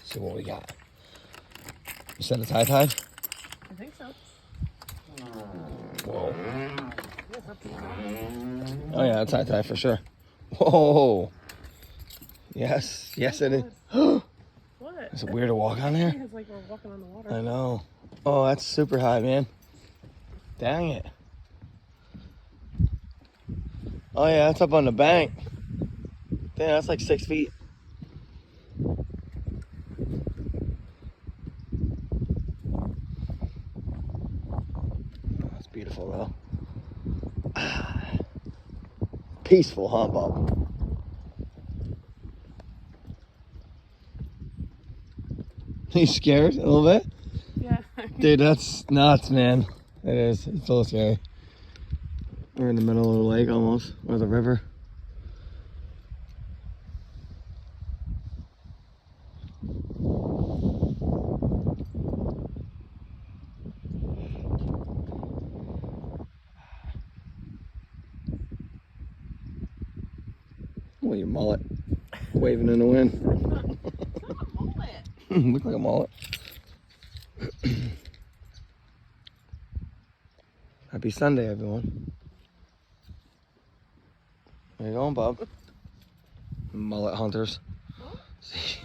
See what we got. You said it's high tide? I think so. Whoa. Yes, up to the top. Oh yeah, it's high tide for sure. Whoa. Yes, yes it is. What? Is it weird to walk on there? It's like we're walking on the water. I know. Oh, that's super high, man. Dang it. Oh yeah, that's up on the bank. Damn, that's like 6 feet. That's beautiful though. Peaceful, huh, Bob? You scared a little bit? Yeah. Dude, that's nuts, man. It is. It's a little scary. We're in the middle of the lake almost, or the river. Oh, your mullet. Waving in the wind. Look like a mullet. Happy Sunday, everyone. Where you going, Bob? Mullet hunters. See?